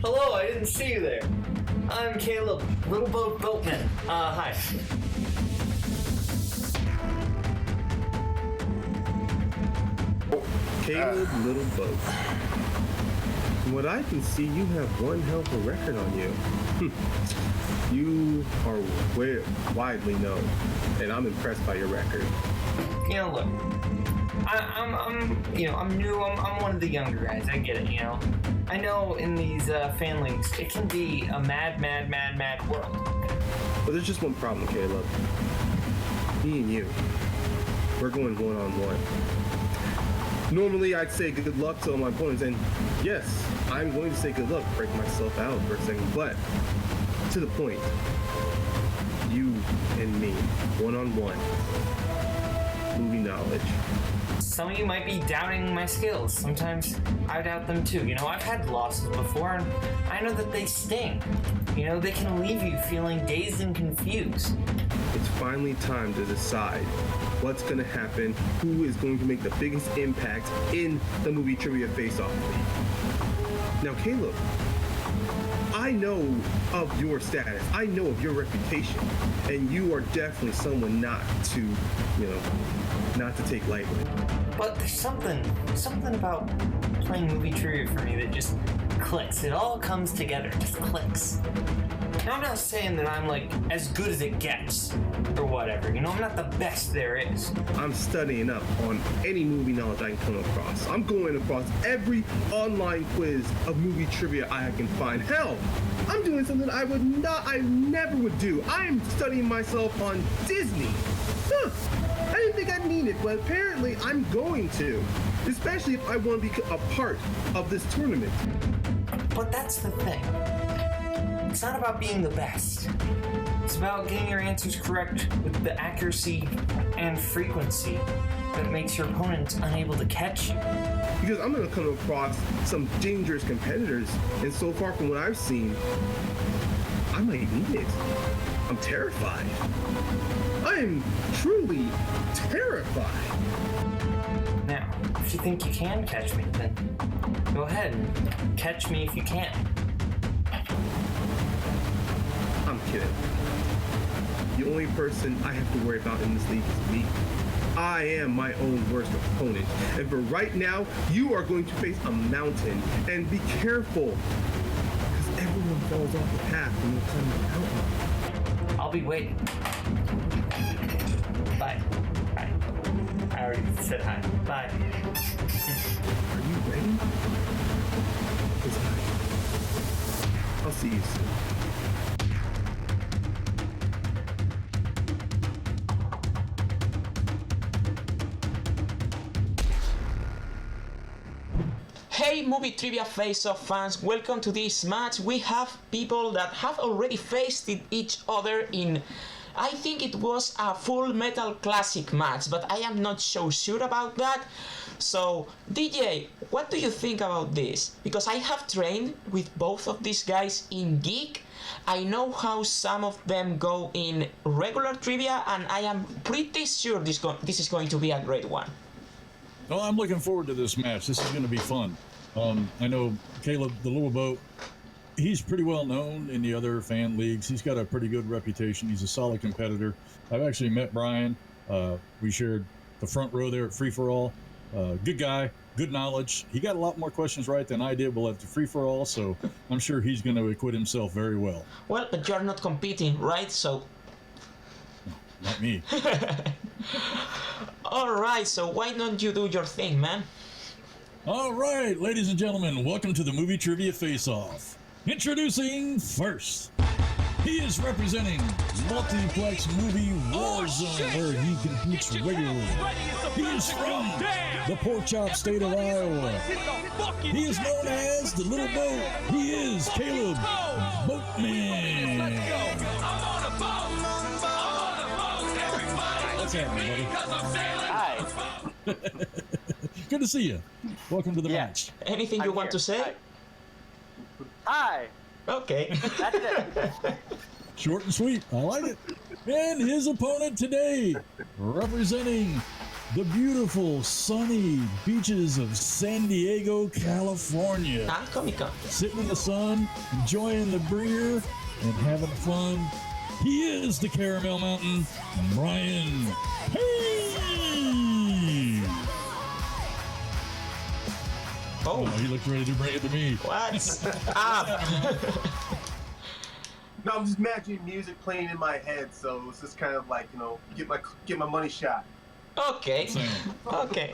Hello, I didn't see you there. I'm Caleb, Little Boat Boatman. Hi. Caleb, Little Boat. From what I can see, you have one hell of a record on you. You are widely known, and I'm impressed by your record. You know, look, I'm new. I'm one of the younger guys. I get it. You know, I know in these fan leagues, it can be a mad world. But there's just one problem, Caleb. Me and you, we're going one-on-one. Normally, I'd say good luck to all my opponents, and yes, I'm going to say good luck, break myself out for a second, but to the point, you and me, one-on-one, movie knowledge. Some of you might be doubting my skills. Sometimes I doubt them too. You know, I've had losses before, and I know that they sting. You know, they can leave you feeling dazed and confused. It's finally time to decide what's going to happen, who is going to make the biggest impact in the movie trivia face-off league. Now, Caleb, I know of your status, I know of your reputation, and you are definitely someone not to take lightly. But there's something about playing movie trivia for me that just clicks. It all comes together, just clicks. And I'm not saying that I'm like as good as it gets or whatever. You know, I'm not the best there is. I'm studying up on any movie knowledge I can come across. I'm going across every online quiz of movie trivia I can find. Hell, I'm doing something I never would do. I am studying myself on Disney. I didn't think I'd need it, but apparently I'm going to. Especially if I want to be a part of this tournament. But that's the thing. It's not about being the best. It's about getting your answers correct with the accuracy and frequency that makes your opponent unable to catch you. Because I'm going to come across some dangerous competitors, and so far from what I've seen, I might need it. I'm terrified. I am truly terrified. Now, if you think you can catch me, then go ahead and catch me if you can. I'm kidding. The only person I have to worry about in this league is me. I am my own worst opponent. And for right now, you are going to face a mountain. And be careful, because everyone falls off the path when you climb the mountain. I'll be waiting. Bye. Bye. I already said hi. Bye. Are you ready? Because I'll see you soon. Hey Movie Trivia Face-Off fans, welcome to this match. We have people that have already faced each other in, I think it was a Full Metal Classic match, but I am not so sure about that. So DJ, what do you think about this? Because I have trained with both of these guys in Geek. I know how some of them go in regular trivia, and I am pretty sure this is going to be a great one. Well, I'm looking forward to this match. This is going to be fun. I know Caleb, the Little Boat, he's pretty well known in the other fan leagues. He's got a pretty good reputation. He's a solid competitor. I've actually met Brian. We shared the front row there at Free For All. Good guy, good knowledge. He got a lot more questions right than I did at the Free For All, so I'm sure he's going to acquit himself very well. Well, but you're not competing, right? So... No, not me. Alright, so why don't you do your thing, man? Alright, ladies and gentlemen, welcome to the Movie Trivia Face-Off. Introducing first, he is representing Multiplex Movie Warzones, where he competes regularly. He is from the Pork Chop state of Iowa. He is known as the Little Boat. He is Caleb Boatman. What's happening, buddy? Hi. Good to see you. Welcome to the match. Anything you want to say? Hi. Okay. That's it. Short and sweet. I like it. And his opponent today, representing the beautiful, sunny beaches of San Diego, California. And Comic-Con. Sitting in the sun, enjoying the beer, and having fun. He is the Caramel Mountain, Brian Payne. Oh, He looks ready to bring it to me. what's up? No, I'm just imagining music playing in my head, so it's just kind of like, get my money shot. Okay. Same. Okay.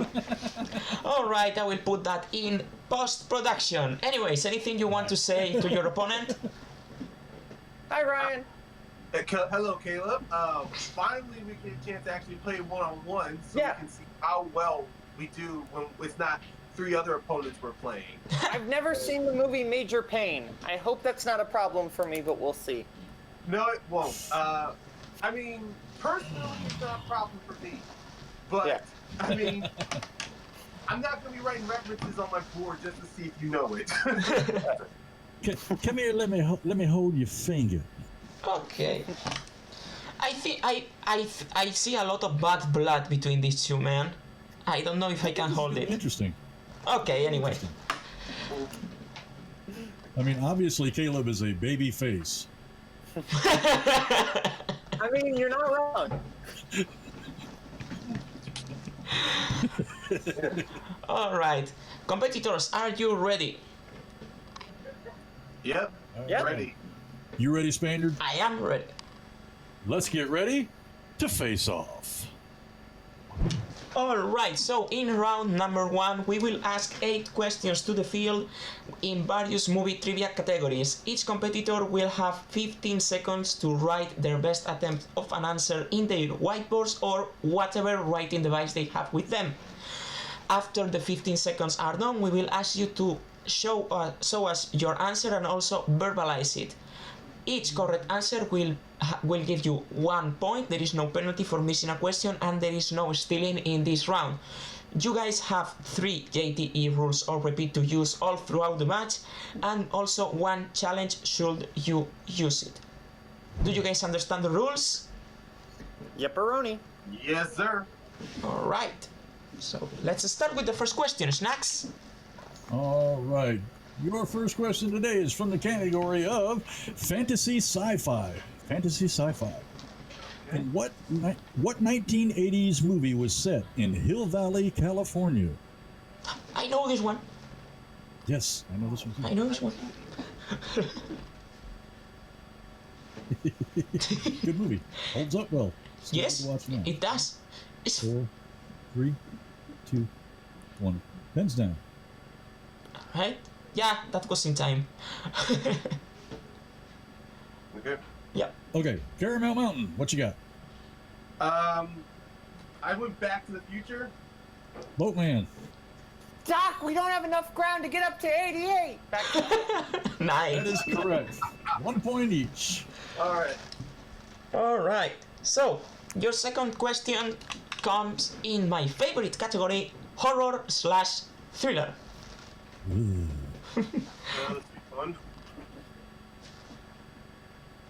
All right, I will put that in post-production. Anyways, anything you want to say to your opponent? Hi, Ryan. Hello, Caleb. Finally, we get a chance to actually play one-on-one, so Yeah. we can see how well we do when it's not 3 other opponents we're playing. I've never seen the movie Major Payne. I hope that's not a problem for me, but we'll see. No, it won't. I mean, personally, it's not a problem for me. But, Yeah. I mean, I'm not going to be writing references on my board just to see if you know it. Come here, let me hold your finger. Okay. I think I see a lot of bad blood between these two men. I don't know if I can hold it. Interesting. Okay, anyway. I mean, obviously, Caleb is a baby face. I mean, you're not wrong. All right. Competitors, are you ready? Yep. Yep. Ready. You ready, Spaniard? I am ready. Let's get ready to face off. Alright, so in round number 1, we will ask 8 questions to the field in various movie trivia categories. Each competitor will have 15 seconds to write their best attempt of an answer in their whiteboards or whatever writing device they have with them. After the 15 seconds are done, we will ask you to show us your answer and also verbalize it. Each correct answer will give you 1 point. There is no penalty for missing a question and there is no stealing in this round. You guys have 3 JTE rules or repeat to use all throughout the match, and also 1 challenge should you use it. Do you guys understand the rules? Yepperoni. Yes, sir. Alright, so let's start with the first question. Snacks? All right. Your first question today is from the category of fantasy sci-fi. Fantasy sci-fi. And what 1980s movie was set in Hill Valley, California? I know this one. Yes, I know this one. I know this one. Good movie. Holds up well. Still good Yes, to watch now. it does. It's 4, 3, 2, 1. Pens down. right. Yeah, that was in time. Okay. Yeah. Okay, Caramel Mountain. What you got? I went Back to the Future. Boatman. Doc, we don't have enough ground to get up to 88. Back to That Nice. is correct. 1 point each. All right. All right. So your second question comes in my favorite category: horror/thriller. This will be fun.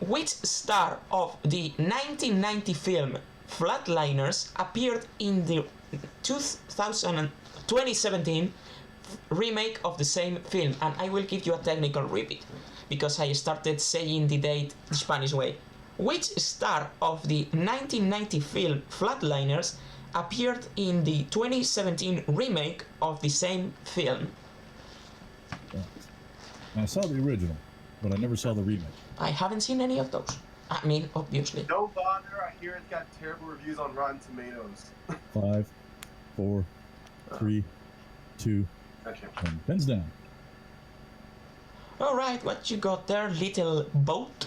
Which star of the 1990 film Flatliners appeared in the 2017 remake of the same film? And I will give you a technical repeat because I started saying the date the Spanish way. Which star of the 1990 film Flatliners appeared in the 2017 remake of the same film? I saw the original, but I never saw the remake. I haven't seen any of those. I mean, obviously. Don't bother. I hear it's got terrible reviews on Rotten Tomatoes. 5, 4, 3, 2, Okay. 1. Pens down. All right, what you got there, little boat?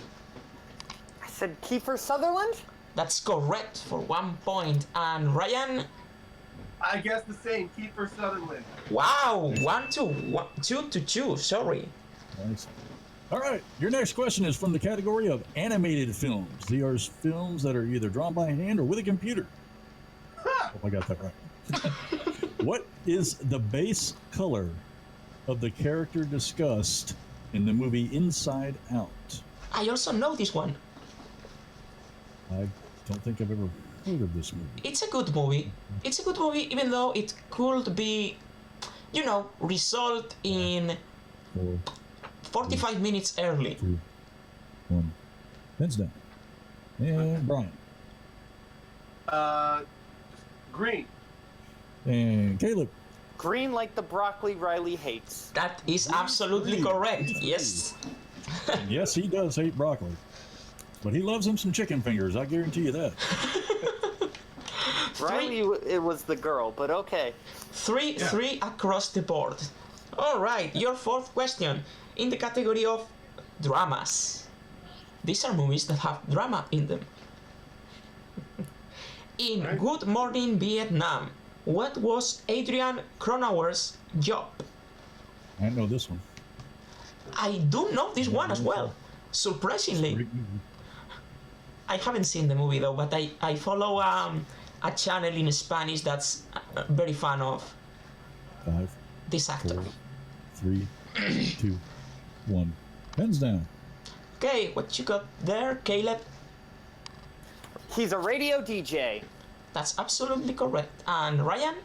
I said Kiefer Sutherland? That's correct for 1 point. And Ryan? I guess the same. Kiefer Sutherland. Wow, 2-2. Sorry. Nice. All right, your next question is from the category of animated films. These are films that are either drawn by hand or with a computer. Hope I got that right. What is the base color of the character discussed in the movie Inside Out? I also know this one. I don't think I've ever heard of this movie. It's a good movie. It's a good movie, even though it could be, result in 4, 45 minutes early. 2, 1. Pens down. And Brian. Green. And Caleb. Green like the broccoli Riley hates. That is absolutely correct. Yes. And yes, he does hate broccoli. But he loves him some chicken fingers, I guarantee you that. Riley, it was the girl, but okay. Three across the board. All right, your fourth question in the category of dramas. These are movies that have drama in them. In Good Morning Vietnam, what was Adrian Cronauer's job? I know this one. I do know this one as well. Surprisingly, I haven't seen the movie though, but I follow a channel in Spanish that's very fan of 5, this actor. 4, 3, 2, 1. Pens down. Okay, what you got there, Caleb? He's a radio DJ. That's absolutely correct. And Ryan?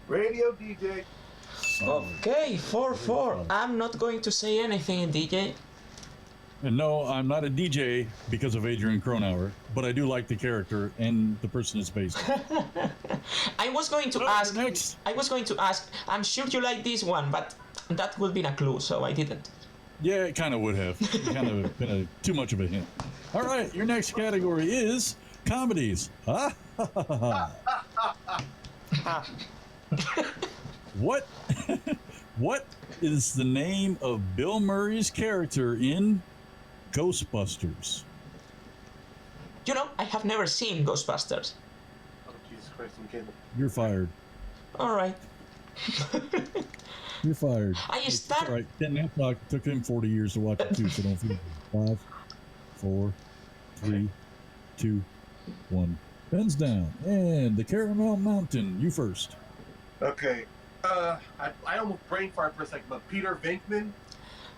Radio DJ. Okay, 4-4. I'm not going to say anything, DJ. And no, I'm not a DJ because of Adrian Cronauer, but I do like the character and the person it's based on. I was going to ask. Next. I was going to ask. I'm sure you like this one, but that would be a clue, so I didn't. Yeah, it kind of would have. It kind of been too much of a hint. All right, your next category is comedies. What? What is the name of Bill Murray's character in Ghostbusters? I have never seen Ghostbusters. Oh, Jesus Christ, I'm kidding. You're fired. All right. You're fired. I start. All right, Ken Naplock took him 40 years to watch it too, so don't feel 5, 4, 3, 2, 1. Pens down. And the Caramel Mountain, you first. Okay. I almost brain farted for a second, but Peter Venkman.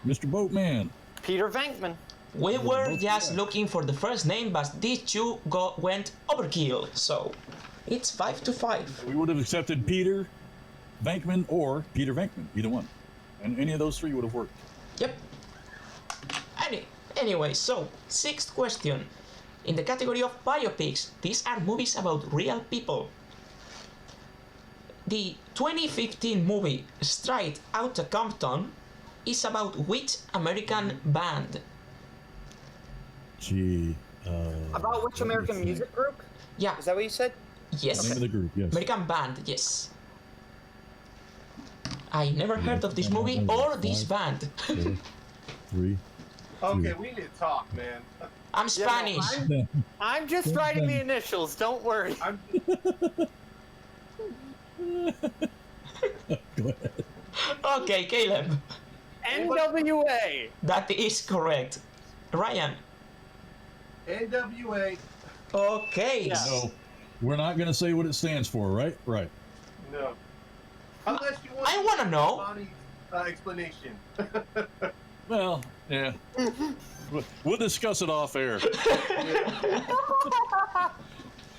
Mr. Boatman. Peter Venkman. We were just looking for the first name, but these two went overkill. So it's 5-5. We would have accepted Peter Venkman or Peter Venkman, either one. And any of those three would have worked. Yep. Anyway, so sixth question. In the category of biopics, these are movies about real people. The 2015 movie Straight Outta Compton is about which American band? Gee. About which American music group? Yeah, Is that what you said? yes. Name of the group, yes. American band, yes. I never heard of this movie or this band. 4, 3. Okay, we need to talk, man. I'm Spanish. I'm just writing the initials, don't worry. I'm Go ahead. Okay, Caleb. NWA. That is correct. Ryan. NWA. Okay. Yeah. No, we're not going to say what it stands for, right? Right. No. Unless you want. I wanna know. Bonnie's explanation. Well, yeah. We'll discuss it off air.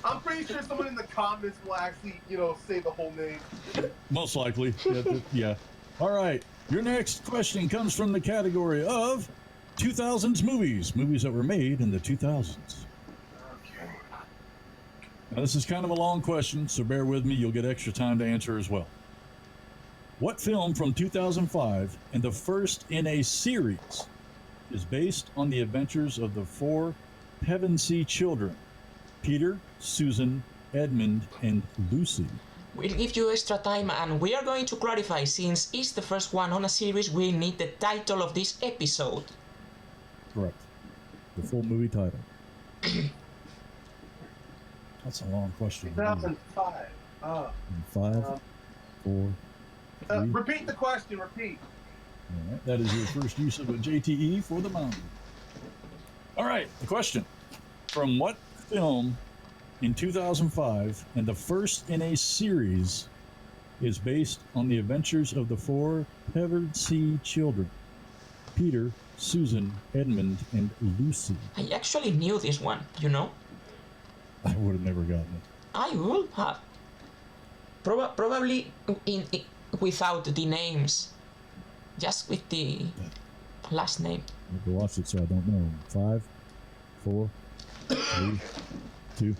I'm pretty sure someone in the comments will actually, say the whole name. Most likely. Yeah. All right. Your next question comes from the category of 2000s movies. Movies that were made in the 2000s. Okay. Now, this is kind of a long question, so bear with me. You'll get extra time to answer as well. What film from 2005 and the first in a series is based on the adventures of the 4 Pevensey children? Peter, Susan, Edmund, and Lucy. We'll give you extra time, and we are going to clarify, since it's the first one on a series, we need the title of this episode. Correct. The full movie title. That's a long question. 2005. 5, 4, 3. Repeat the question, repeat. All right. That is your first use of a JTE for the mountain. All right. The question. From what film in 2005 and the first in a series is based on the adventures of the 4 Pevensey children? Peter, Susan, Edmund, and Lucy. I actually knew this one, you know? I would have never gotten it. I would have. Probably without the names, just with the last name. I have to watch it, so I don't know. 5, 4, 3, 2,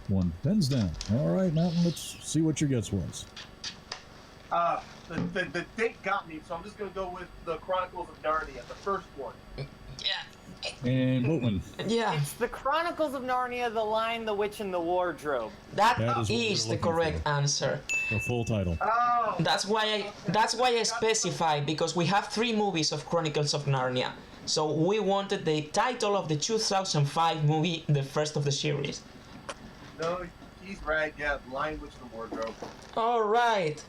1. Pens down. All right, Mountain. Let's see what your guess was. The date got me, so I'm just gonna go with the Chronicles of Narnia, the first one. Yeah. And Boatman. Yeah. It's the Chronicles of Narnia, The Lion, the Witch, and the Wardrobe. That That is what is we're the looking correct for. answer. The full title. Oh. That's why I specified, because we have 3 movies of Chronicles of Narnia. So we wanted the title of the 2005 movie, the first of the series. No, he's right. Yeah, Lion, Witch, and the Wardrobe. All right.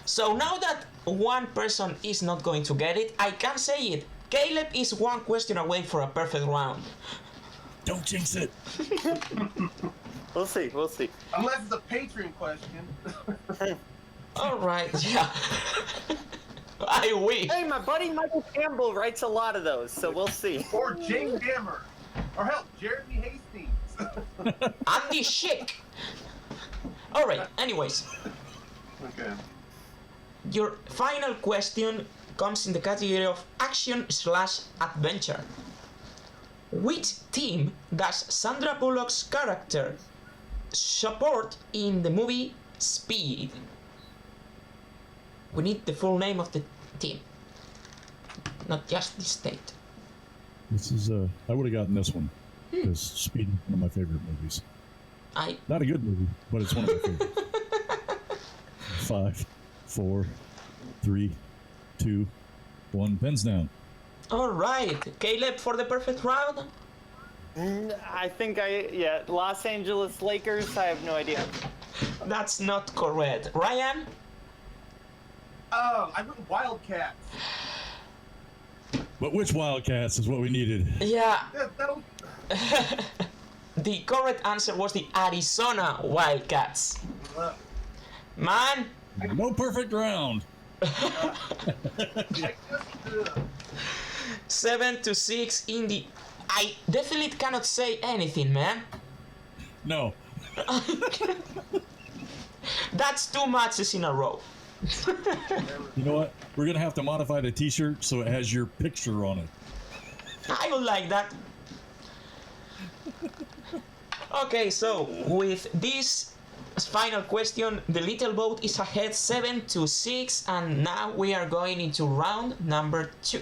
So now that one person is not going to get it, I can say it. Caleb is 1 question away for a perfect round. Don't jinx it. We'll see. We'll see. Unless it's a Patreon question. All right. Yeah. I wish. Hey, my buddy Michael Campbell writes a lot of those, so we'll see. Or James Hammer. Or hell, Jeremy Hastings. Andy Schick. All right. Anyways, Okay. your final question comes in the category of action/adventure. Which team does Sandra Bullock's character support in the movie Speed? We need the full name of the team, not just the state. This is I would have gotten this one because Speed is one of my favorite movies. Not a good movie, but it's one of my favorites. 5, 4, 3, 2, 1. Pens down. All right, Caleb for the perfect round. I think Los Angeles Lakers, I have no idea. That's not correct. Ryan? Oh, I went Wildcats. But which Wildcats is what we needed? Yeah, That'll... the correct answer was the Arizona Wildcats. Man, No perfect round. 7-6 in the... I definitely cannot say anything, man. No. That's 2 matches in a row. You know what? We're going to have to modify the t-shirt so it has your picture on it. I would like that. Okay, so with this final question, the little boat is ahead 7-6, and now we are going into round number 2.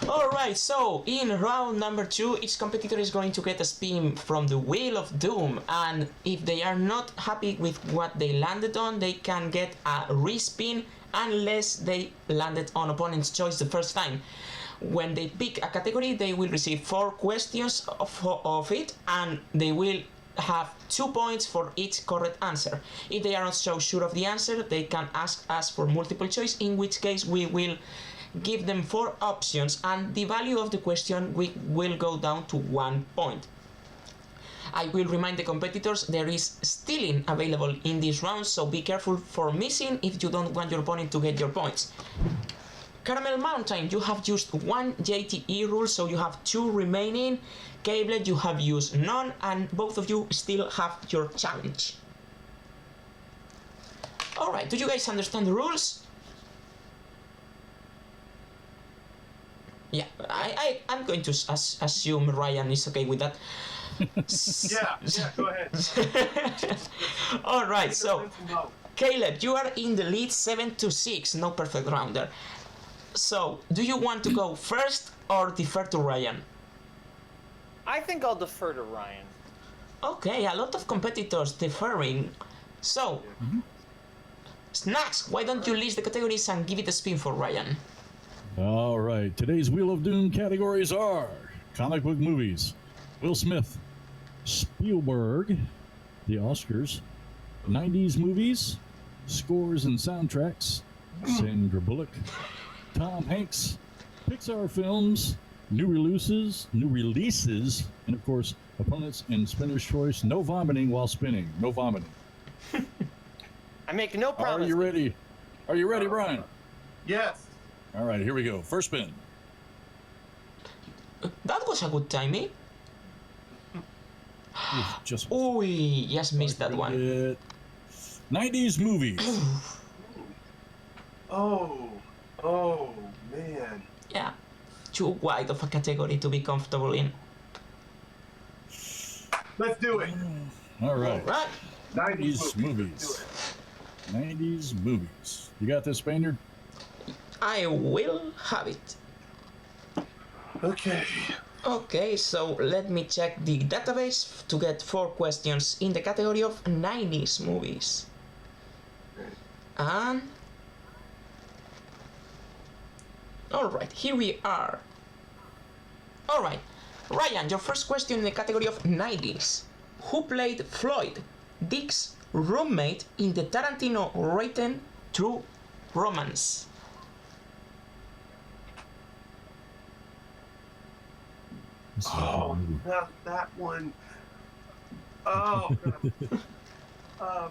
Alright, so in round number 2, each competitor is going to get a spin from the Wheel of Doom, and if they are not happy with what they landed on, they can get a respin unless they landed on opponent's choice the first time. When they pick a category, they will receive 4 questions of it, and they will have 2 points for each correct answer. If they are not so sure of the answer, they can ask us for multiple choice, in which case we will give them 4 options, and the value of the question will go down to 1 point. I will remind the competitors there is stealing available in this round, so be careful for missing if you don't want your opponent to get your points. Caramel Mountain, you have used 1 JTE rule, so you have 2 remaining. Cable, you have used none, and both of you still have your challenge. Alright, do you guys understand the rules? Yeah, I'm going to assume Ryan is okay with that. Yeah, go ahead. Alright, so Caleb, you are in the lead 7-6, no perfect rounder. So, do you want to go first or defer to Ryan? I think I'll defer to Ryan. Okay, a lot of competitors deferring. So, Snacks, why don't you list the categories and give it a spin for Ryan? All right. Today's Wheel of Doom categories are comic book movies, Will Smith, Spielberg, the Oscars, 90s movies, scores and soundtracks, Sandra Bullock, Tom Hanks, Pixar films, new releases, and of course, opponents and spinner's choice. No vomiting while spinning. No vomiting. I make no promise. Are you ready? Are you ready, Brian? Yes. All right, here we go. First spin. That was a good timing. Just Ooh, just missed that one. it. 90s movies. Oh, man. Yeah, too wide of a category to be comfortable in. Let's do it. All right. Right. 90s movies. 90s movies. You got this, Spaniard? I will have it. Okay. Okay, so let me check the database to get 4 questions in the category of 90s movies. And... Alright, here we are. Alright, Ryan, your first question in the category of 90s. Who played Floyd, Dick's roommate in the Tarantino written True Romance? Oh, not that one. Oh, God.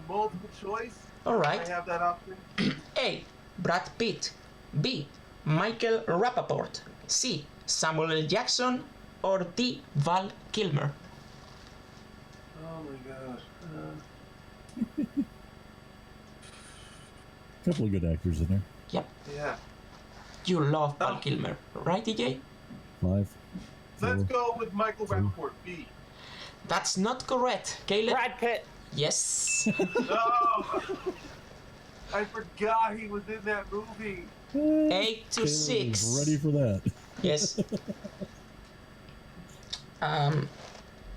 Multiple choice. Alright. I have that option. A. Brad Pitt. B. Michael Rappaport. C. Samuel L. Jackson. Or D. Val Kilmer. Oh my gosh. Couple of good actors in there. Yep, Yeah. you love Val Kilmer, right, DJ? 5. Let's 4. go with Michael Rappaport, B. That's not correct, Caleb. Brad Pitt. Yes. No! I forgot he was in that movie. 8 to 6. Ready for that. Yes.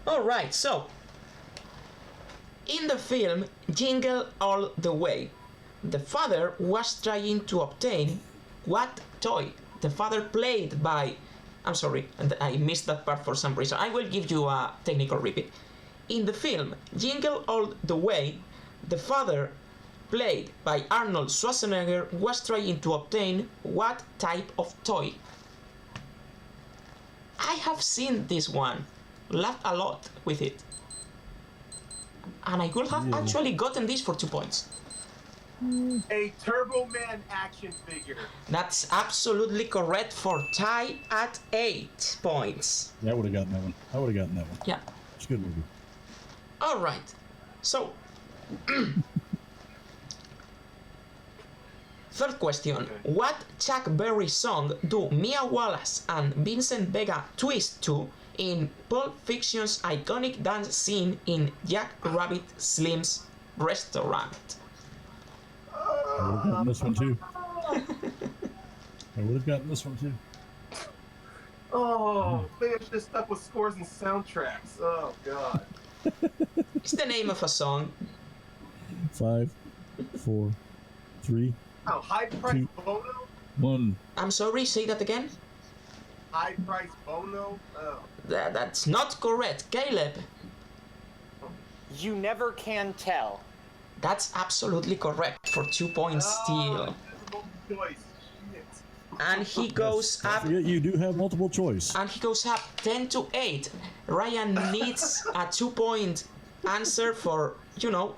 Alright, so in the film Jingle All the Way, the father was trying to obtain what toy? The father played by... I'm sorry, I missed that part for some reason. I will give you a technical repeat. In the film Jingle All the Way, the father played by Arnold Schwarzenegger was trying to obtain what type of toy? I have seen this one, laughed a lot with it, and I could have actually gotten this for 2 points. A Turbo Man action figure. That's absolutely correct for tie at 8 points. Yeah, I would have gotten that one. I would have gotten that one. Yeah. It's a good movie. All right. So, third question. What Chuck Berry song do Mia Wallace and Vincent Vega twist to in Pulp Fiction's iconic dance scene in Jack Rabbit Slim's restaurant? I would have gotten this one too. I would have gotten this one too. Oh, maybe I should have stuck with scores and soundtracks. Oh, God. It's the name of a song. 5, 4, 3, Oh, High Price Two. Bono? 1. I'm sorry, say that again? High Price Bono? Oh. That's not correct. Caleb, You never can tell. that's absolutely correct for 2 points still. Choice. Shit. And he goes Don't up forget you do have multiple choice. and he goes up 10 to 8. Ryan needs a 2-point answer for, to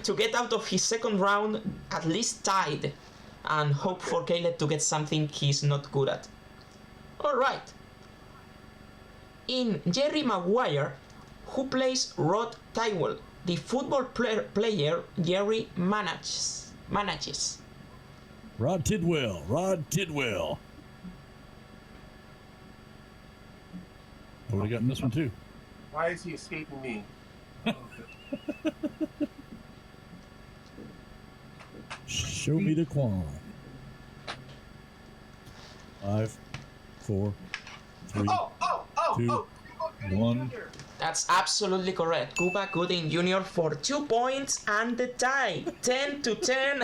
to get out of his second round at least tied and hope for Caleb to get something he's not good at. Alright. In Jerry Maguire, who plays Rod Tywell, the football player Jerry manages? Rod Tidwell. Rod Tidwell. I would have gotten this one too. Why is he escaping me? Show me the Quan. 5, 4, 3. Two, 1. That's absolutely correct. Cuba Gooding Jr. for 2 points and the tie. 10 to 10.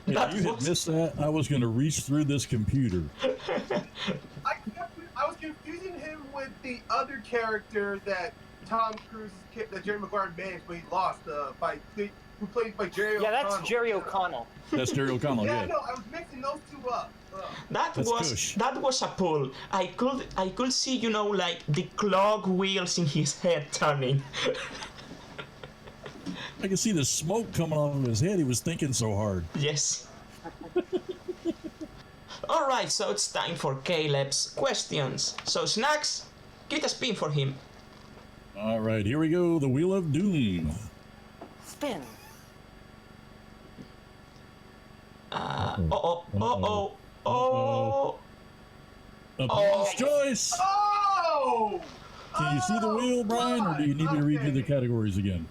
If you had missed that, I was going to reach through this computer. I was confusing him with the other character that Tom Cruise, that Jerry Maguire managed, but he lost who played by Jerry O'Connell. Yeah, that's Jerry O'Connell. That's Jerry O'Connell, Yeah, yeah. no, I was mixing those two up. That That's was Kush. that was a pull. I could see, like the clock wheels in his head turning. I could see the smoke coming off of his head. He was thinking so hard. Yes. Alright, so it's time for Caleb's questions. So Snacks, Give it a spin for him. All right, here we go. The Wheel of Doom. Spin. Opponent's choice. Oh! Can you see the wheel, Brian, or do you need me to read you the categories again?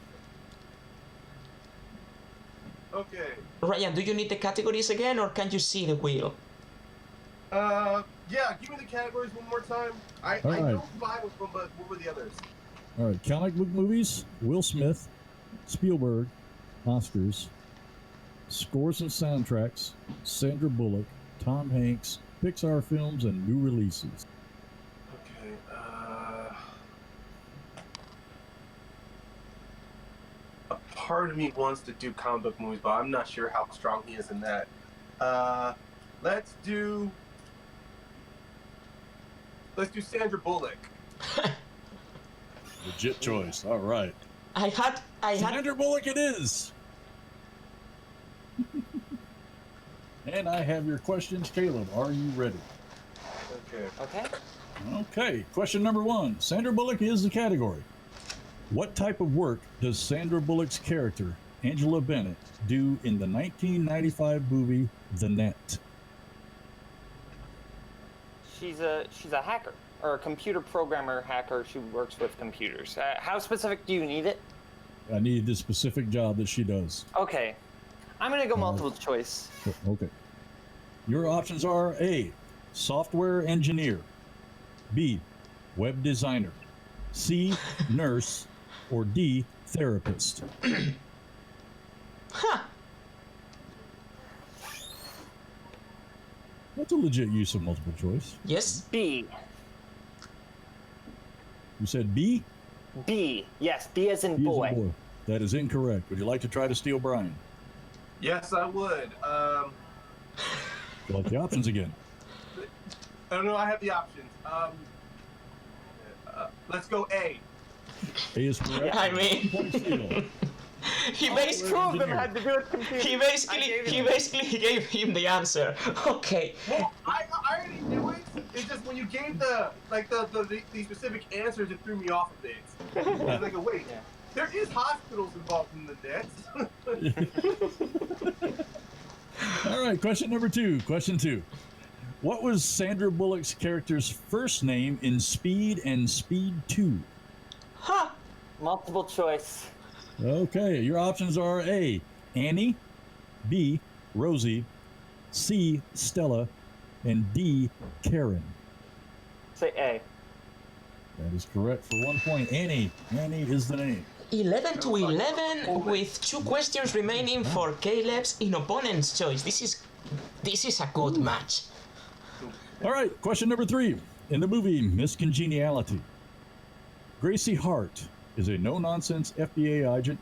Okay. Ryan, do you need the categories again, or can you see the wheel? Yeah, give me the categories one more time. I All right. know 5 of them, but what were the others? All right, comic book movies, Will Smith, Spielberg, Oscars, scores and soundtracks, Sandra Bullock, Tom Hanks, Pixar films, and new releases. Okay, a part of me wants to do comic book movies, but I'm not sure how strong he is in that. Let's do Sandra Bullock. Legit choice. All right. I had. Sandra Bullock it is. And I have your questions, Caleb. Are you ready? Okay. Okay. Okay. Question number 1. Sandra Bullock is the category. What type of work does Sandra Bullock's character, Angela Bennett, do in the 1995 movie The Net? She's a hacker or a computer programmer hacker. She works with computers. How specific do you need it? I need the specific job that she does. Okay. I'm gonna go multiple choice. Okay. Your options are A, software engineer, B, web designer, C, nurse, or D, therapist. Huh. That's a legit use of multiple choice. Yes. B. You said B? B. Yes, B as in B as in boy. That is incorrect. Would you like to try to steal Brian? Yes, I would. Would you like the options again? I don't know. I have the options. Let's go A. A is correct. I mean, Point steal. he Two basically. of them had to do with computers. He basically gave him the answer. Okay. Well, I already knew it. It's just when you gave the specific answers, it threw me off a bit. I was like, wait, there is hospitals involved in the net. All right, question number 2. Question 2. What was Sandra Bullock's character's first name in Speed and Speed 2? Huh. Multiple choice. Okay, your options are A, Annie, B, Rosie, C, Stella, and D, Karen. Say A. That is correct for 1 point. Annie. Annie is the name. 11 to 11 with 2 questions remaining for Caleb's in opponent's choice. This is a good match. All right, question number 3. In the movie Miss Congeniality, Gracie Hart is a no-nonsense FBI agent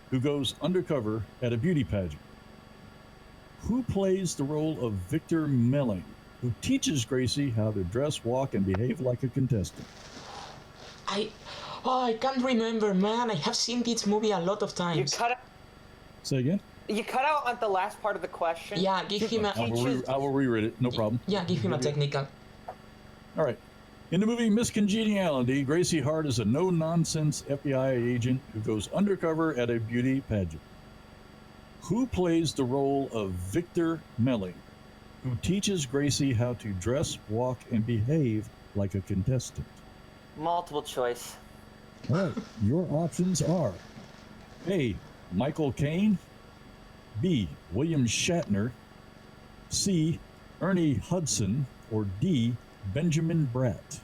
who goes undercover at a beauty pageant. Who plays the role of Victor Melling, who teaches Gracie how to dress, walk, and behave like a contestant? I can't remember, man. I have seen this movie a lot of You times. cut out. Say again? You cut out at the last part of the question. Yeah, give him a. I will reread it, no problem. Yeah, give him a technical. All right. In the movie Miss Congeniality, Gracie Hart is a no-nonsense FBI agent who goes undercover at a beauty pageant. Who plays the role of Victor Melling, who teaches Gracie how to dress, walk, and behave like a contestant? Multiple choice. All right. Your options are A, Michael Caine, B, William Shatner, C, Ernie Hudson, or D, Benjamin Bratt.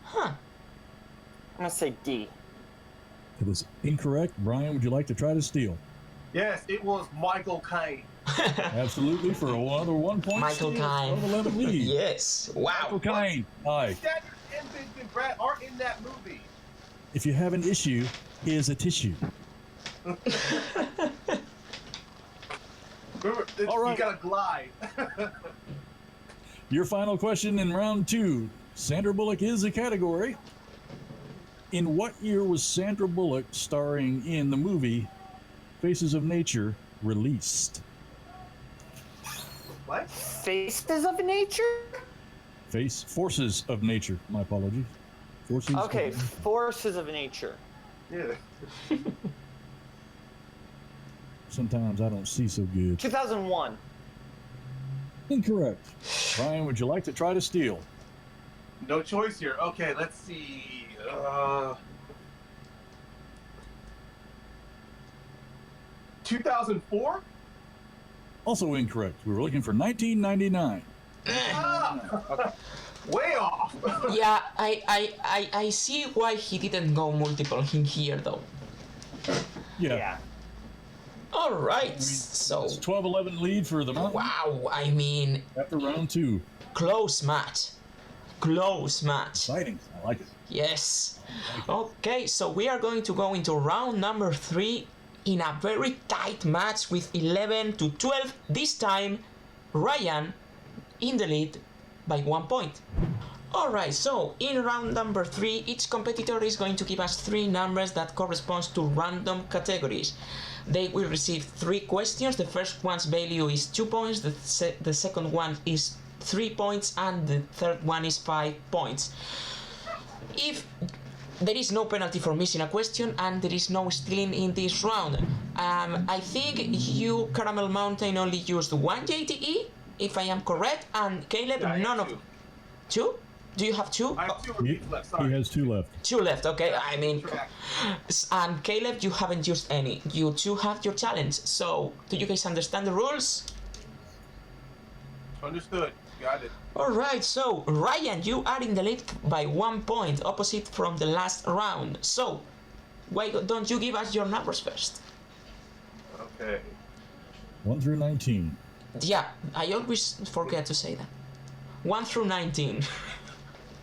Huh. I'm gonna say D. It is incorrect. Brian, would you like to try to steal? Yes, it was Michael Caine. Absolutely, for another 1 point. Michael steal, Caine. 12-11 lead. Yes. Wow. Michael Caine. Aye. Shatner and Benjamin Bratt are in that movie. If you have an issue, here's a tissue. Remember, All right. you gotta glide. Your final question in round 2. Sandra Bullock is the category. In what year was Sandra Bullock starring in the movie Faces of Nature released? What? Faces of nature? Forces of nature. My apologies. Forces. Okay, Of nature. forces of nature. Yeah. Sometimes I don't see so good. 2001. Incorrect. Brian, would you like to try to steal? No choice here. Okay, let's see. 2004? Also incorrect. We were looking for 1999. Way off. Yeah, I see why he didn't go multiple in here though. Yeah. All right, so It's 12-11 lead for the Mountain wow, I mean, after round 2. close match. Close match. Exciting. I like it. Yes. Okay, so we are going to go into round number 3 in a very tight match with 11 to 12. This time, Ryan in the lead by 1 point. Alright, so in round number 3, each competitor is going to give us 3 numbers that correspond to random categories. They will receive 3 questions. The first one's value is 2 points, the second one is 3 points, and the third one is 5 points. If there is no penalty for missing a question and there is no stealing in this round. I think you, Caramel Mountain, only used 1 JTE, if I am correct, and Caleb, Yeah, none of... 2? Do you have 2? I have 2 He, repeats left. Sorry. he has 2 left. 2 left, okay, I mean... Correct. And Caleb, you haven't used any. You 2 have your challenge. So, do you guys understand the rules? Understood. Got it. Alright, so Ryan, you are in the lead by 1 point, opposite from the last round. So, why don't you give us your numbers first? Okay. 1 through 19. Yeah, I always forget to say that. 1 through 19.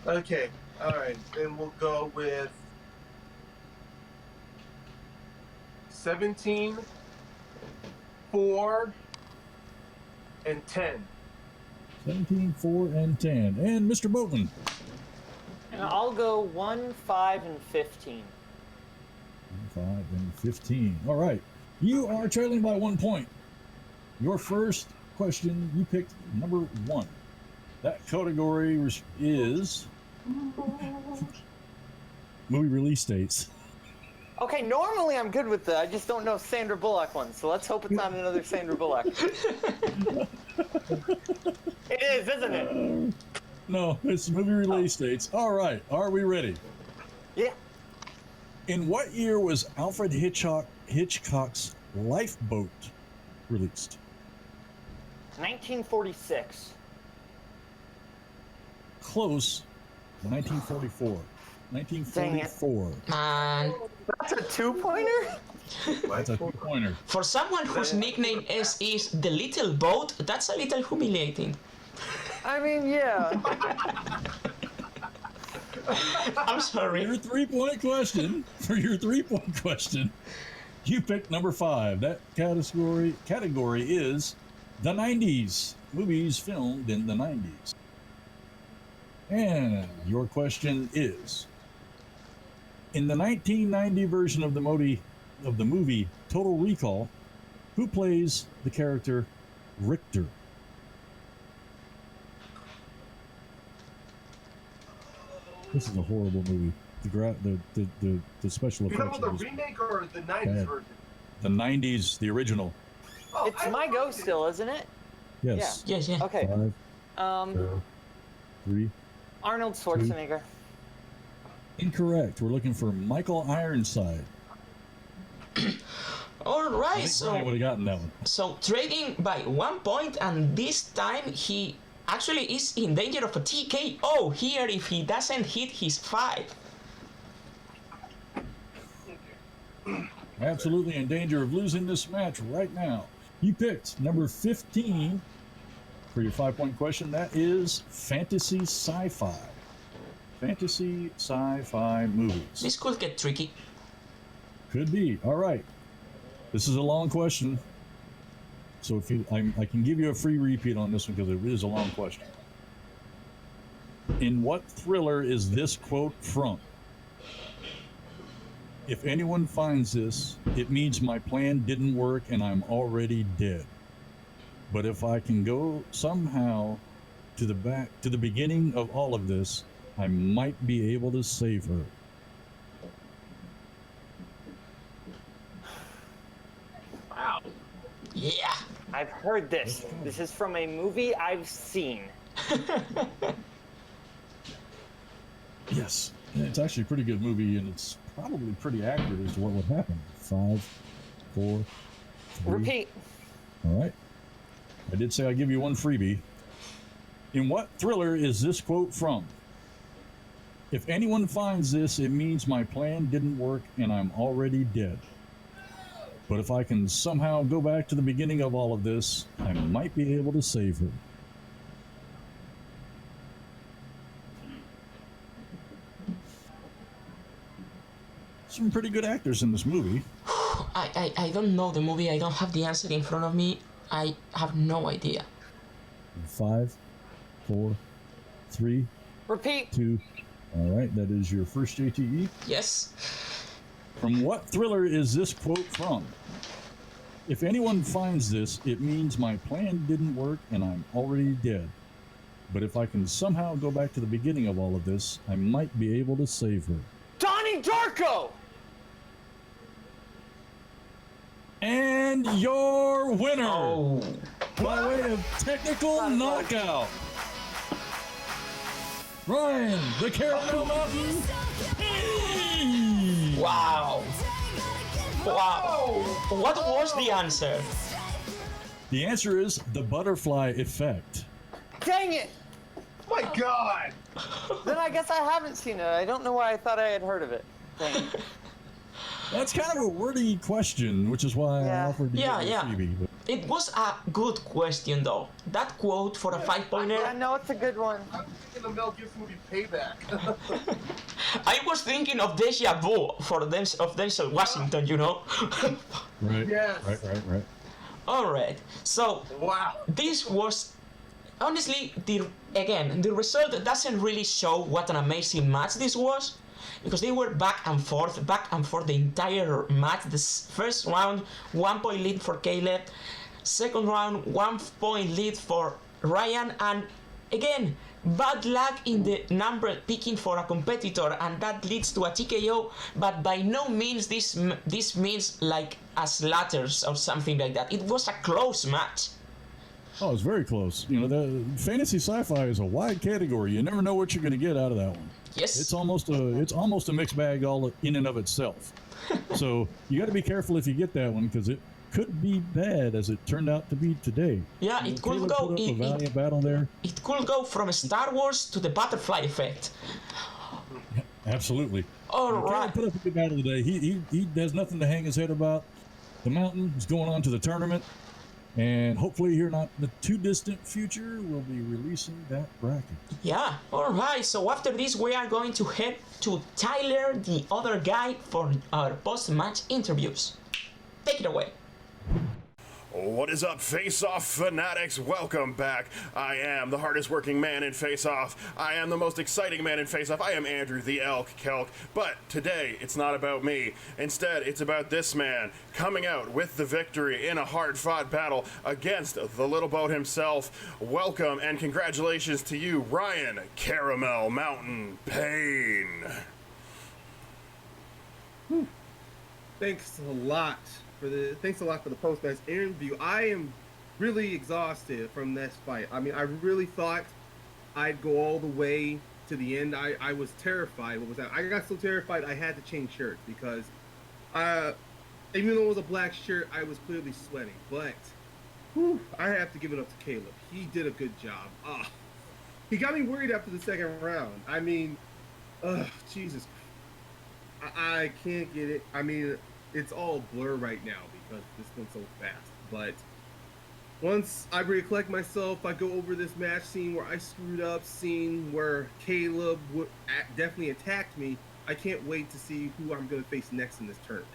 Okay. All right. Then we'll go with 17, 4, and 10. 17, 4, and 10. And Mr. Boatman. And I'll go 1, 5, and 15. 5 and 15. All right. You are trailing by 1 point. Your first question, you picked number 1. That category is movie release dates. Okay, normally I'm good with I just don't know Sandra Bullock one, so let's hope it's not another Sandra Bullock. It is, isn't it? No, it's movie release dates. All right. Are we ready? Yeah. In what year was Alfred Hitchcock's Lifeboat released? 1946. Close. 1944. 1944. Man, That's a 2-pointer? That's a 2-pointer. for someone whose nickname is the Little Boat, that's a little humiliating. I mean, yeah. I'm sorry. Your 3-point question. For your 3-point question, you picked number 5. That category is the 90s. Movies filmed in the 90s. And your question is, in the 1990 version of the movie Total Recall, who plays the character Richter? This is a horrible movie. The special You talking effects. about the remake or the 90s Bad. version? The 90s, the original. Oh, It's my go still, isn't it? Yes. Yes, yeah. Okay. 5, 4, 3. Arnold Schwarzenegger. Incorrect. We're looking for Michael Ironside. Alright, I would so have gotten that one. trading by 1 point, and this time he actually is in danger of a TKO here if he doesn't hit his 5. Absolutely in danger of losing this match right now. You picked number 15 for your 5-point question. That is fantasy sci-fi. Fantasy sci-fi movies. This could get tricky. Could be. All right. This is a long question. So if you, I can give you a free repeat on this one because it is a long question. In what thriller is this quote from? If anyone finds this, it means my plan didn't work and I'm already dead. But if I can go somehow to the beginning of all of this, I might be able to save her. Wow. Yeah. I've heard this. This is from a movie I've seen. Yes, it's actually a pretty good movie, and it's probably pretty accurate as to what would happen. 5, 4, 3. Repeat. All right. I did say I'd give you one freebie. In what thriller is this quote from? If anyone finds this, it means my plan didn't work and I'm already dead. But if I can somehow go back to the beginning of all of this, I might be able to save her. Some pretty good actors in this movie. I don't know the movie. I don't have the answer in front of me. I have no idea. 5, 4, 3, Repeat. 2. All right, that is your first JTE. Yes. From what thriller is this quote from? If anyone finds this, it means my plan didn't work and I'm already dead. But if I can somehow go back to the beginning of all of this, I might be able to save her. Donnie Darko! And your winner, Oh. by way of technical knockout, Ryan, the Caramel Mountain. Payne. Wow. Wow. What was the answer? The answer is the butterfly effect. Dang it! My God! Then I guess I haven't seen it. I don't know why I thought I had heard of it. Dang it. That's kind of a wordy question, which is why I Yeah. offered to Yeah, give you a yeah. freebie. But It was a good question though. That quote for a 5-pointer. Yeah, no, it's a good one. I'm thinking the Mel Gibson movie Payback. I was thinking of Deja Vu of Denzel Washington, you know? right, Yes. right. Alright, so Wow. this was honestly the result doesn't really show what an amazing match this was, because they were back and forth the entire match. This first round, 1 point lead for Caleb. Second round, 1 point lead for Ryan, and again, bad luck in the number picking for a competitor, and that leads to a TKO. But by no means this means like a slaughters or something like that. It was a close match. Oh, it's very close. You know, the fantasy sci-fi is a wide category. You never know what you're going to get out of that one. Yes. It's almost a mixed bag all in and of itself. So you got to be careful if you get that one, because it could be bad, as it turned out to be today. Yeah, it could Caleb go. put up a valiant battle there. It could go from Star Wars to the butterfly effect. Absolutely. All Caleb right. put up a good battle today. He has nothing to hang his head about. The mountain is going on to the tournament, and hopefully here not the too distant future we'll be releasing that bracket. Yeah, alright, so after this we are going to head to Tyler, the other guy, for our post-match interviews. Take it away. What is up, Face-Off fanatics? Welcome back. I am the hardest working man in Face-Off. I am the most exciting man in Face-Off. I am Andrew the Elk Kelk. But today, it's not about me. Instead, it's about this man coming out with the victory in a hard-fought battle against the little boat himself. Welcome and congratulations to you, Ryan Caramel Mountain Payne. Thanks a lot for the post-match interview. I am really exhausted from this fight. I mean, I really thought I'd go all the way to the end. I was terrified. What was that? I got so terrified I had to change shirts, because even though it was a black shirt, I was clearly sweating. But I have to give it up to Caleb. He did a good job. He got me worried after the second round. I mean, Jesus, I can't get it. I mean, it's all blur right now because this went so fast. But once I recollect myself, I go over this match, scene where I screwed up, scene where Caleb definitely attacked me. I can't wait to see who I'm going to face next in this tournament.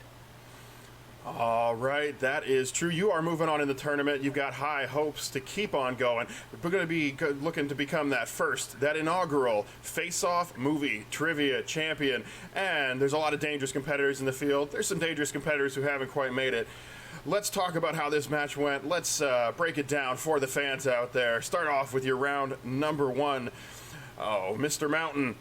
All right, that is true. You are moving on in the tournament. You've got high hopes to keep on going. We're going to be looking to become that inaugural Face-Off Movie Trivia Champion. And there's a lot of dangerous competitors in the field. There's some dangerous competitors who haven't quite made it. let's talk about how this match went. Let's break it down for the fans out there. Start off with your round number 1. Oh, Mr. Mountain.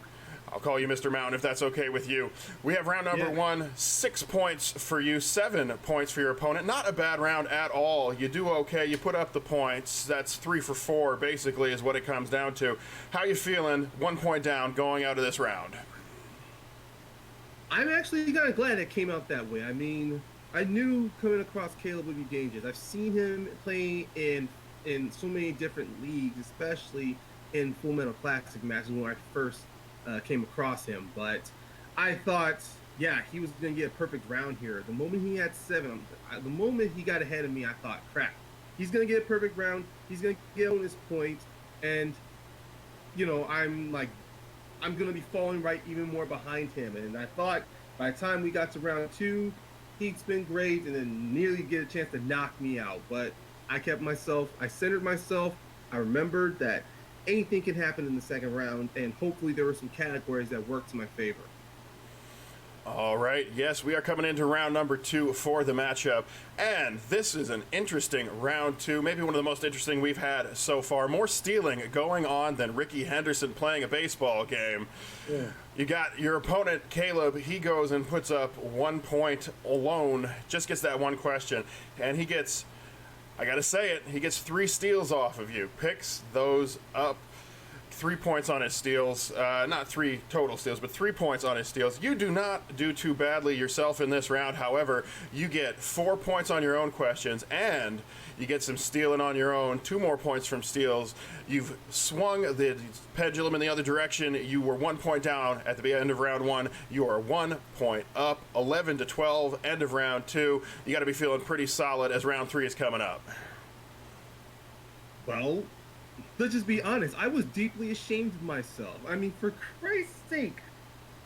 I'll call you Mr. Mountain if that's okay with you. We have round number 1, 6 points for you, 7 points for your opponent. Not a bad round at all. You do okay. You put up the points. That's 3 for 4, basically, is what it comes down to. How you feeling? 1 point down going out of this round. I'm actually kind of glad it came out that way. I mean, I knew coming across Caleb would be dangerous. I've seen him play in so many different leagues, especially in Full Metal Classic matches when I first came across him. But I thought, yeah, he was going to get a perfect round here. The moment he had 7, the moment he got ahead of me, I thought, crap, he's going to get a perfect round. He's going to get on his point. And, you know, I'm going to be falling right even more behind him. And I thought by the time we got to round 2, he'd spin great and then nearly get a chance to knock me out. But I kept myself, I centered myself. I remembered that anything can happen in the second round, and hopefully there were some categories that worked to my favor. All right, yes, we are coming into round number 2 for the matchup, and this is an interesting round 2, maybe one of the most interesting we've had so far. More stealing going on than Ricky Henderson playing a baseball game. Yeah. You got your opponent, Caleb. He goes and puts up 1 point alone, just gets that one question, and he gets, I gotta say it, he gets 3 steals off of you, picks those up. 3 points on his steals, not 3 total steals, but 3 points on his steals. You do not do too badly yourself in this round. However, you get 4 points on your own questions, and you get some stealing on your own, 2 more points from steals. You've swung the pendulum in the other direction. You were 1 point down at the end of round 1. You are 1 point up, 11-12, end of round 2. You got to be feeling pretty solid as round 3 is coming up. Well, let's just be honest. I was deeply ashamed of myself. I mean, for Christ's sake,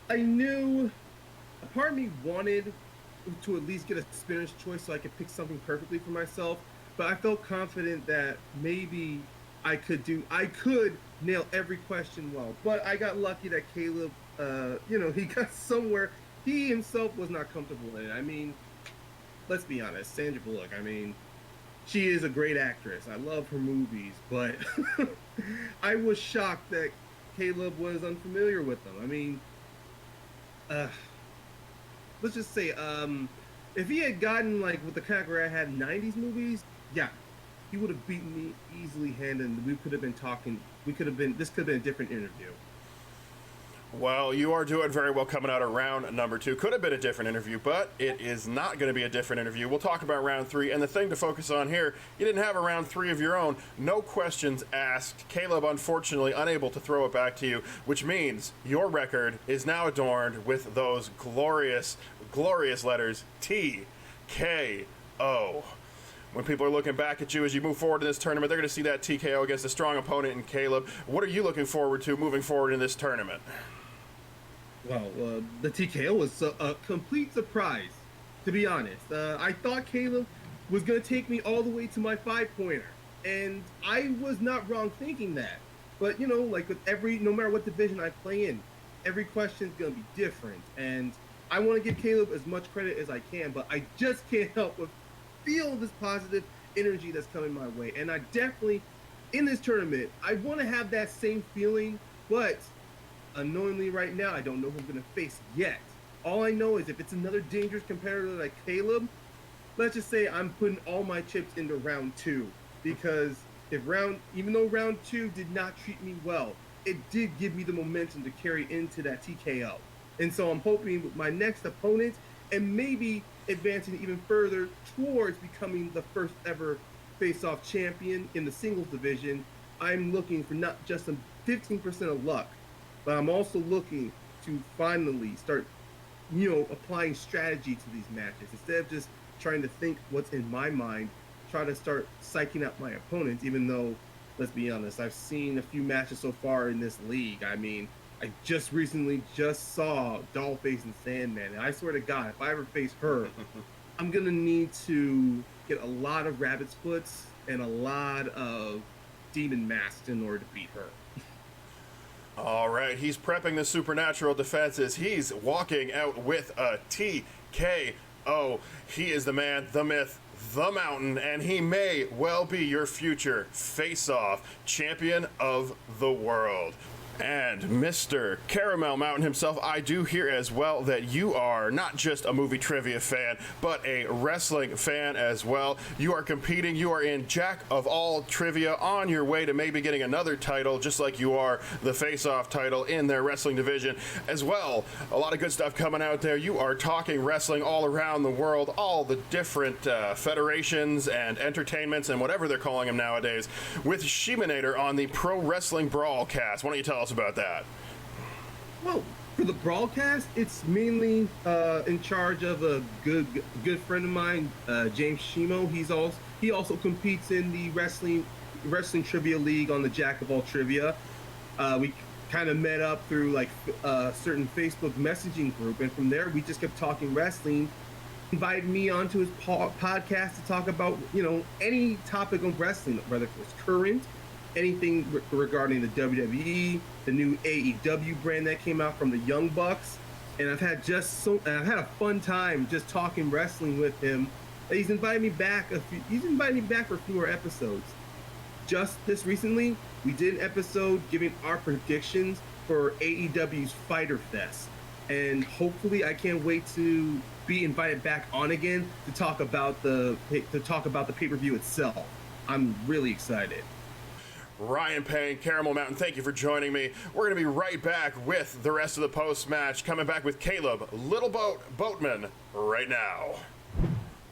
I knew a part of me wanted to at least get a spinner's choice so I could pick something perfectly for myself. But I felt confident that maybe I could nail every question well. But I got lucky that Caleb, he got somewhere. He himself was not comfortable in it. I mean, let's be honest. Sandra Bullock, I mean, she is a great actress. I love her movies, but I was shocked that Caleb was unfamiliar with them. I mean, let's just say, if he had gotten like with the category I had 90s movies, yeah, he would have beaten me easily handed, and we could have been talking. This could have been a different interview. Well, you are doing very well coming out of round number 2. Could have been a different interview, but it is not going to be a different interview. We'll talk about round 3, and the thing to focus on here, you didn't have a round 3 of your own. No questions asked. Caleb, unfortunately, unable to throw it back to you, which means your record is now adorned with those glorious, glorious letters TKO. When people are looking back at you as you move forward in this tournament, they're going to see that TKO against a strong opponent in Caleb. What are you looking forward to moving forward in this tournament? Well, the TKO was a complete surprise, to be honest. I thought Caleb was going to take me all the way to my 5-pointer, and I was not wrong thinking that. But, you know, like with no matter what division I play in, every question is going to be different, and I want to give Caleb as much credit as I can, but I just can't help but feel this positive energy that's coming my way. And I definitely, in this tournament, I want to have that same feeling, but unknowingly right now, I don't know who I'm going to face yet. All I know is if it's another dangerous competitor like Caleb, let's just say I'm putting all my chips into round 2, because even though round 2 did not treat me well, it did give me the momentum to carry into that TKO. And so I'm hoping with my next opponent, and maybe advancing even further towards becoming the first ever face-off champion in the singles division, I'm looking for not just some 15% of luck, but I'm also looking to finally start, applying strategy to these matches. Instead of just trying to think what's in my mind, try to start psyching out my opponents, even though, let's be honest, I've seen a few matches so far in this league. I mean, I just recently saw Dollface and Sandman, and I swear to God, if I ever face her, I'm going to need to get a lot of rabbit's foots and a lot of demon masks in order to beat her. All right, he's prepping the supernatural defenses. He's walking out with a TKO. He is the man, the myth, the Mountain, and he may well be your future face-off champion of the world. And Mr. Caramel Mountain himself, I do hear as well that you are not just a movie trivia fan, but a wrestling fan as well. You are competing, you are in Jack of All Trivia, on your way to maybe getting another title, just like you are the face-off title in their wrestling division as well. A lot of good stuff coming out there. You are talking wrestling all around the world, all the different federations and entertainments and whatever they're calling them nowadays, with Sheminator on the Pro Wrestling Brawlcast. Why don't you tell us about that? Well, for the broadcast, it's mainly in charge of a good friend of mine, James Shimo. He also competes in the wrestling trivia league on the Jack of All Trivia. We kind of met up through like a certain Facebook messaging group, and from there we just kept talking wrestling. Invited me onto his podcast to talk about any topic of wrestling, whether it was current, anything regarding the WWE, the new AEW brand that came out from the Young Bucks, and I've had a fun time just talking wrestling with him. He's invited me back for a few more episodes. Just this recently, we did an episode giving our predictions for AEW's Fyter Fest, and hopefully I can't wait to be invited back on again to talk about the pay-per-view itself. I'm really excited. Ryan Payne, Caramel Mountain, thank you for joining me. We're going to be right back with the rest of the post-match, coming back with Caleb Boatman right now.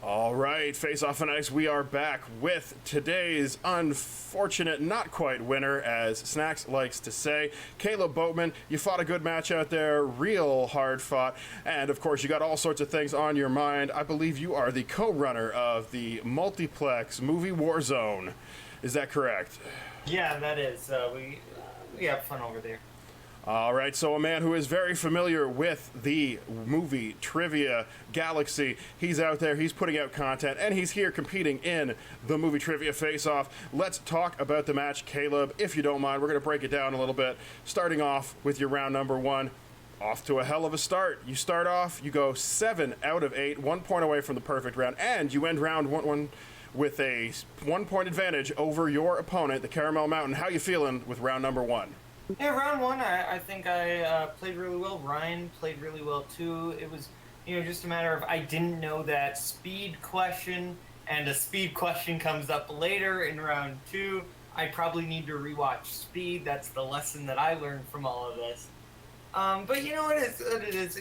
All right, Face-Off Fanatics, we are back with today's unfortunate, not quite winner, as Snacks likes to say. Caleb Boatman, you fought a good match out there, real hard fought, and of course you got all sorts of things on your mind. I believe you are the co-runner of the Multiplex Movie Warzone. Is that correct? Yeah, that is. We have fun over there. All right, so a man who is very familiar with the movie trivia galaxy, he's out there, he's putting out content, and he's here competing in the movie trivia face-off. Let's talk about the match, Caleb, if you don't mind. We're going to break it down a little bit, starting off with your round number one. Off to a hell of a start. You start off, you go 7 out of 8, 1 point away from the perfect round, and you end round one with a 1 point advantage over your opponent, the Caramel Mountain. How you feeling with round number one? Yeah, round one, I think I played really well. Ryan played really well too. It was, just a matter of I didn't know that speed question, and a speed question comes up later in round two. I probably need to rewatch Speed. That's the lesson that I learned from all of this. But you know what it is.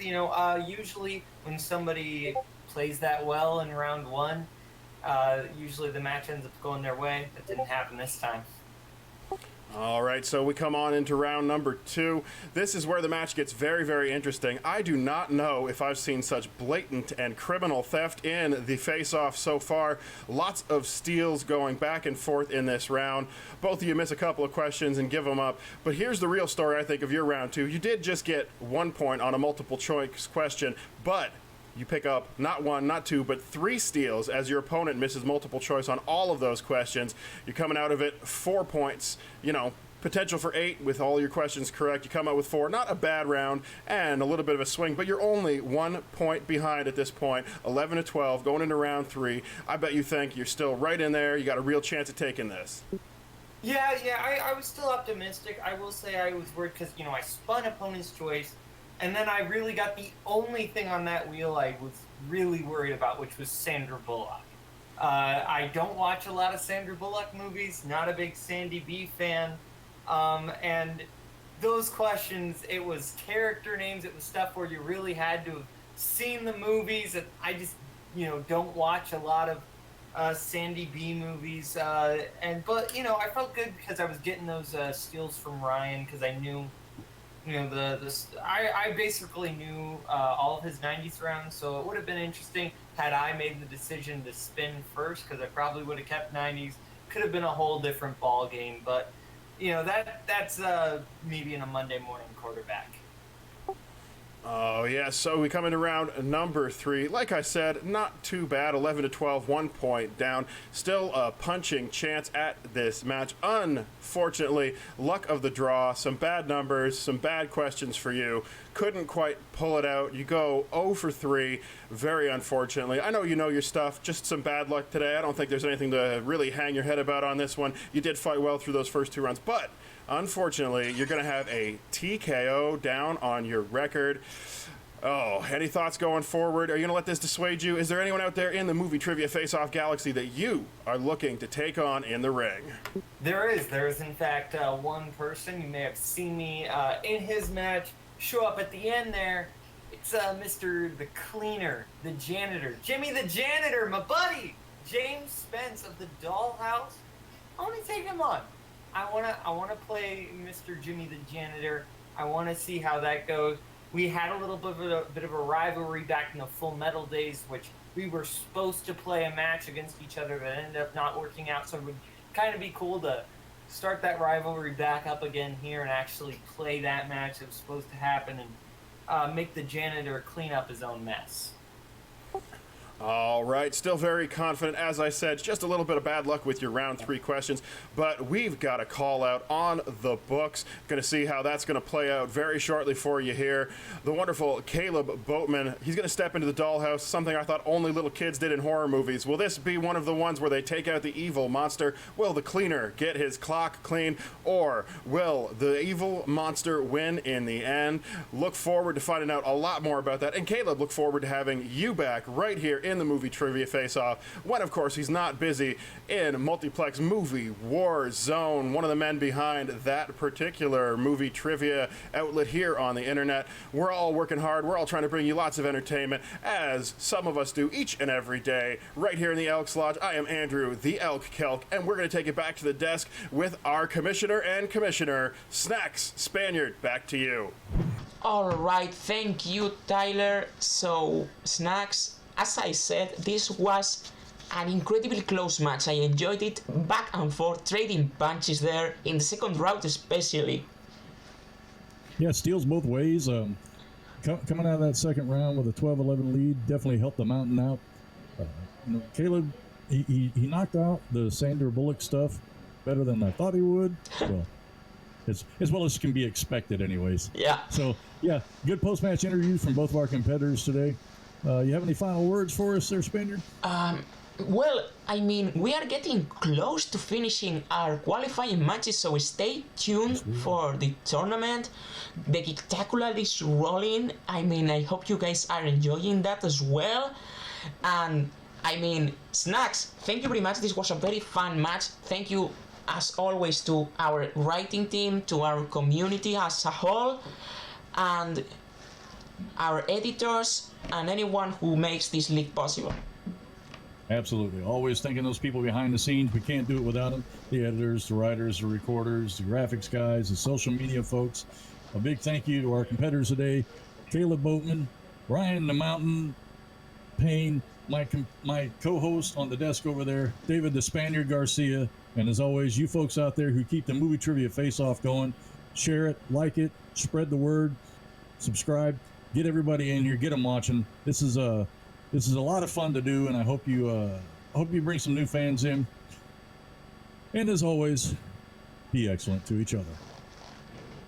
Usually when somebody plays that well in round one, usually the match ends up going their way. That didn't happen this time. All right, so we come on into round number two. This is where the match gets very, very interesting. I do not know if I've seen such blatant and criminal theft in the face-off so far. Lots of steals going back and forth in this round. Both of you miss a couple of questions and give them up. But here's the real story, I think, of your round two. You did just get 1 point on a multiple choice question, but you pick up not one, not two, but 3 steals as your opponent misses multiple choice on all of those questions. You're coming out of it 4 points, potential for 8 with all your questions correct. You come out with 4, not a bad round, and a little bit of a swing, but you're only 1 point behind at this point, 11 to 12, going into round 3. I bet you think you're still right in there. You got a real chance of taking this. Yeah, I was still optimistic. I will say I was worried because, I spun opponent's choice, and then I really got the only thing on that wheel I was really worried about, which was Sandra Bullock. I don't watch a lot of Sandra Bullock movies, not a big Sandy B fan. And those questions, it was character names, it was stuff where you really had to have seen the movies. And I just, don't watch a lot of Sandy B movies. But I felt good because I was getting those steals from Ryan because I knew I basically knew all of his 90s rounds, so it would have been interesting had I made the decision to spin first, because I probably would have kept 90s. Could have been a whole different ball game, but that's me being a Monday morning quarterback. Oh, yeah, so we come into round number 3. Like I said, not too bad. 11 to 12, 1 point down. Still a punching chance at this match. Unfortunately, luck of the draw, some bad numbers, some bad questions for you. Couldn't quite pull it out. You go 0 for 3, very unfortunately. I know you know your stuff, just some bad luck today. I don't think there's anything to really hang your head about on this one. You did fight well through those first 2 rounds, but unfortunately, you're going to have a TKO down on your record. Oh, any thoughts going forward? Are you going to let this dissuade you? Is there anyone out there in the movie trivia face-off galaxy that you are looking to take on in the ring? There is in fact one person. You may have seen me in his match show up at the end there. It's Mr. the Cleaner, the Janitor, Jimmy the Janitor, my buddy, James Spence of the Dollhouse. I want to take him on. I wanna play Mr. Jimmy the Janitor. I want to see how that goes. We had a little bit of a rivalry back in the Full Metal days, which we were supposed to play a match against each other that ended up not working out. So it would kind of be cool to start that rivalry back up again here and actually play that match that was supposed to happen and make the Janitor clean up his own mess. All right, still very confident. As I said, just a little bit of bad luck with your round 3 questions, but we've got a call out on the books. Going to see how that's going to play out very shortly for you here. The wonderful Caleb Boatman, he's going to step into the dollhouse, something I thought only little kids did in horror movies. Will this be one of the ones where they take out the evil monster? Will the cleaner get his clock clean, or will the evil monster win in the end? Look forward to finding out a lot more about that. And Caleb, look forward to having you back right here in the movie trivia face-off, when of course he's not busy in Multiplex Movie Warzone, one of the men behind that particular movie trivia outlet here on the internet. We're all working hard, we're all trying to bring you lots of entertainment, as some of us do each and every day, right here in the Elks Lodge. I am Andrew, the Elk Kelk, and we're going to take it back to the desk with our Commissioner and Commissioner, Snacks Spaniard. Back to you. Alright, thank you, Tyler. So, Snacks, as I said, this was an incredibly close match. I enjoyed it, back and forth, trading punches there, in the second round especially. Yeah, steals both ways. Coming out of that second round with a 12-11 lead definitely helped the Mountain out. Caleb, he knocked out the Sandra Bullock stuff better than I thought he would. Well, as well as can be expected anyways. Yeah. So, yeah, good post-match interviews from both of our competitors today. You have any final words for us there, Spaniard? Well, I mean, we are getting close to finishing our qualifying matches, so stay tuned for the tournament. The Spectacular is rolling. I mean, I hope you guys are enjoying that as well. And, I mean, Snacks, thank you very much. This was a very fun match. Thank you, as always, to our writing team, to our community as a whole, and our editors, and anyone who makes this league possible. Absolutely. Always thanking those people behind the scenes. We can't do it without them. The editors, the writers, the recorders, the graphics guys, the social media folks. A big thank you to our competitors today, Caleb Boatman, Ryan the Mountain, Payne, my co-host on the desk over there, David the Spaniard Garcia, and as always, you folks out there who keep the movie trivia face-off going, share it, like it, spread the word, subscribe. Get everybody in here, get them watching. This is a lot of fun to do, and I hope you bring some new fans in. And as always, be excellent to each other.